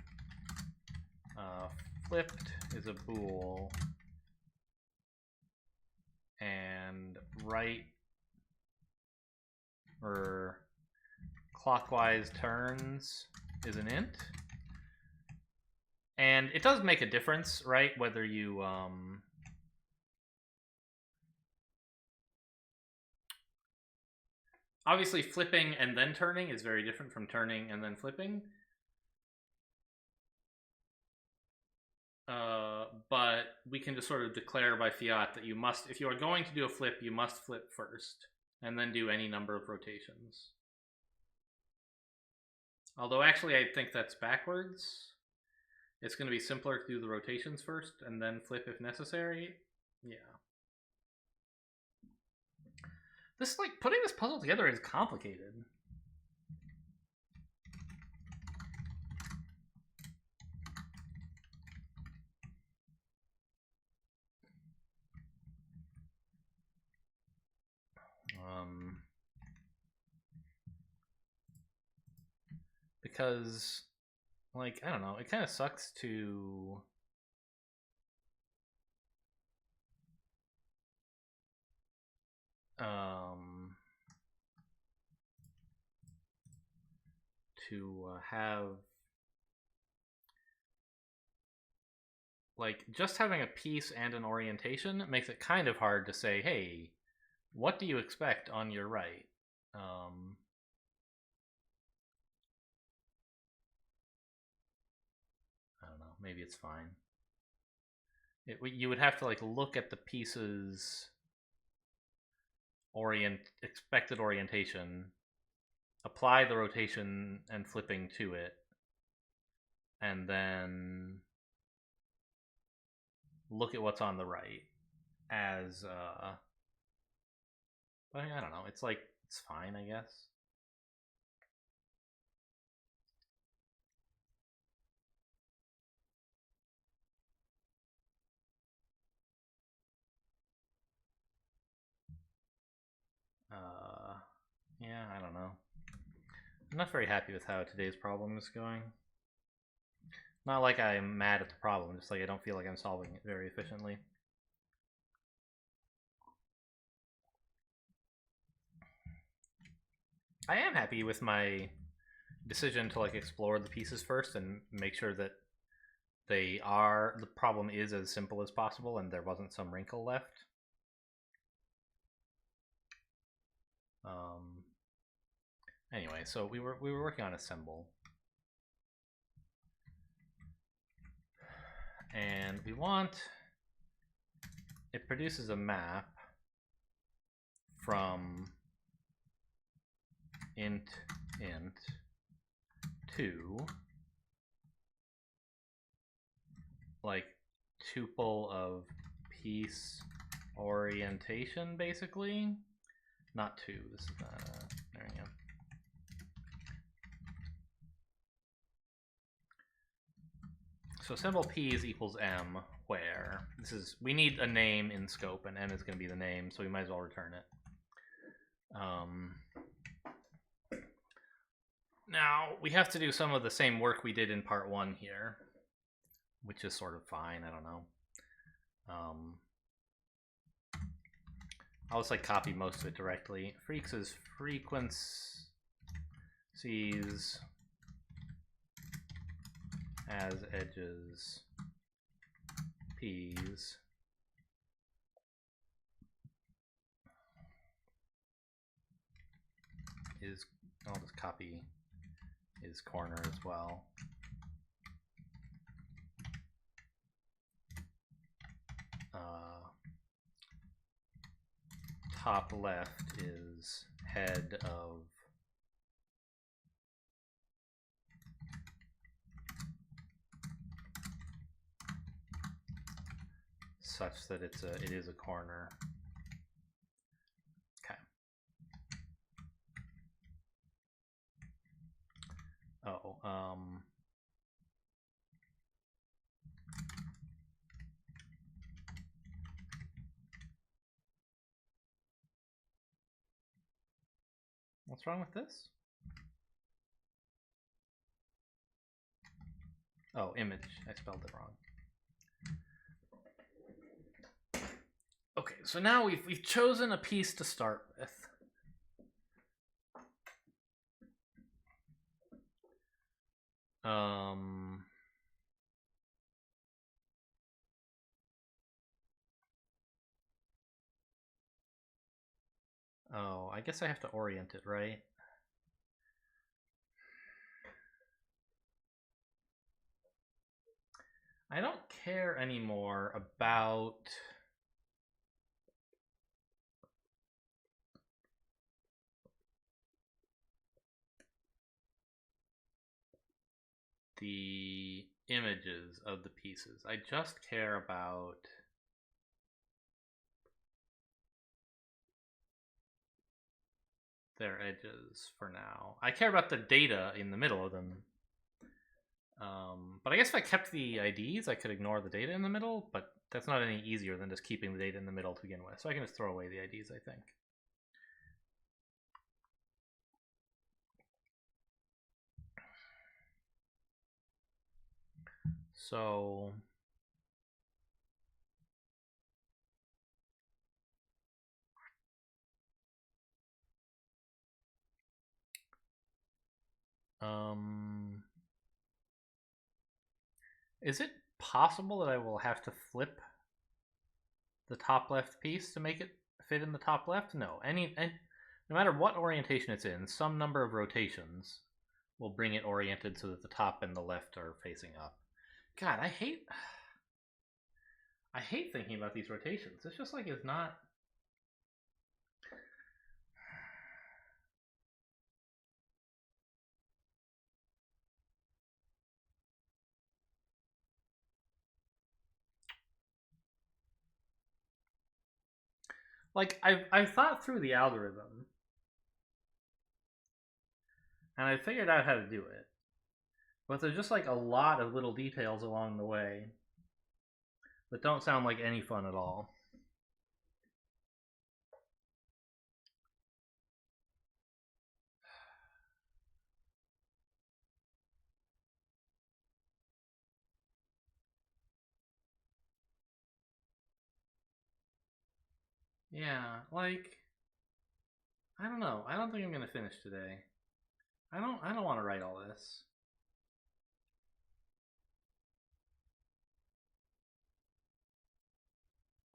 Flipped is a bool, and right or clockwise turns is an int. And it does make a difference, right? Whether you obviously flipping and then turning is very different from turning and then flipping. But we can just sort of declare by fiat that you must, if you are going to do a flip, you must flip first and then do any number of rotations. Although actually I think that's backwards. It's going to be simpler to do the rotations first and then flip if necessary. Yeah. This, like, putting this puzzle together is complicated. Because, like, I don't know, it kind of sucks to have, like, just having a piece and an orientation makes it kind of hard to say, hey, what do you expect on your right? I don't know, maybe it's fine. You would have to, like, look at the piece's expected orientation, apply the rotation and flipping to it, and then look at what's on the right as but I don't know, it's like, it's fine, I guess. Yeah, I don't know. I'm not very happy with how today's problem is going. Not like I'm mad at the problem, just like I don't feel like I'm solving it very efficiently. I am happy with my decision to, like, explore the pieces first and make sure that the problem is as simple as possible and there wasn't some wrinkle left. Anyway, so we were working on assemble, and we want, it produces a map from int to, like, tuple of piece orientation, basically. Not two, this is not there we go. So symbol p is equals m, where this is, we need a name in scope, and m is going to be the name, so we might as well return it. Now we have to do some of the same work we did in part 1 here, which is sort of fine. I don't know. I'll just, like, copy most of it directly. Freaks is frequencies as edges p's is, I'll just copy his corner as well. top left is head of such that it is a corner. Okay. Oh, what's wrong with this? Oh, image. I spelled it wrong. Okay, so now we've chosen a piece to start with. Oh, I guess I have to orient it, right? I don't care anymore about the images of the pieces. I just care about their edges for now. I care about the data in the middle of them. But I guess if I kept the IDs, I could ignore the data in the middle, but that's not any easier than just keeping the data in the middle to begin with. So I can just throw away the IDs, I think. So is it possible that I will have to flip the top left piece to make it fit in the top left? No. No matter what orientation it's in, some number of rotations will bring it oriented so that the top and the left are facing up. God, I hate thinking about these rotations. It's just like it's not. Like I've thought through the algorithm and I figured out how to do it. But there's just like a lot of little details along the way that don't sound like any fun at all. Yeah, like I don't know. I don't think I'm gonna finish today. I don't want to write all this.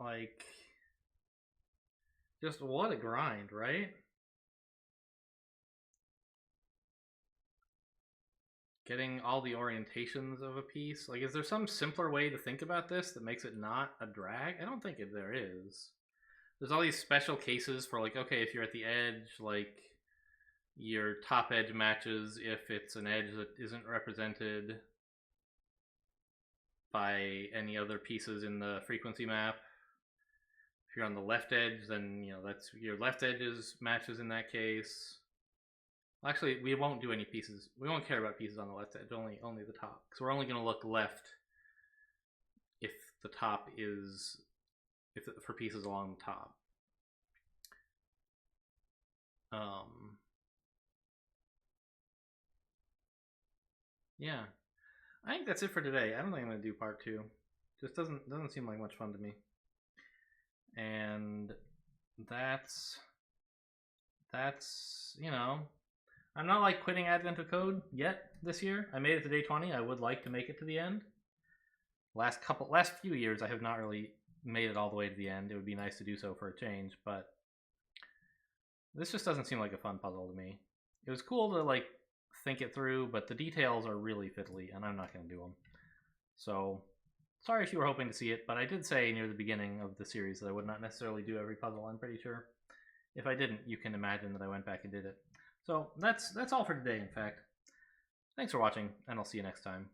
Like just what a grind, right? Getting all the orientations of a piece. Like, is there some simpler way to think about this that makes it not a drag? I don't think there is. There's all these special cases for like, okay, if you're at the edge, like your top edge matches if it's an edge that isn't represented by any other pieces in the frequency map. If you're on the left edge, then that's your left edge's matches in that case. Actually, we won't do any pieces. We won't care about pieces on the left edge, only the top. So we're only going to look left if the top is for pieces along the top. Yeah, I think that's it for today. I don't think I'm going to do part 2. Just doesn't seem like much fun to me. And that's I'm not like quitting Advent of Code yet this year. I made it to day 20. I would like to make it to the end. Last few years I have not really made it all the way to the end. It would be nice to do so for a change, but this just doesn't seem like a fun puzzle to me. It was cool to like think it through, but the details are really fiddly and I'm not going to do them. So sorry if you were hoping to see it, but I did say near the beginning of the series that I would not necessarily do every puzzle, I'm pretty sure. If I didn't, you can imagine that I went back and did it. So that's all for today, in fact. Thanks for watching, and I'll see you next time.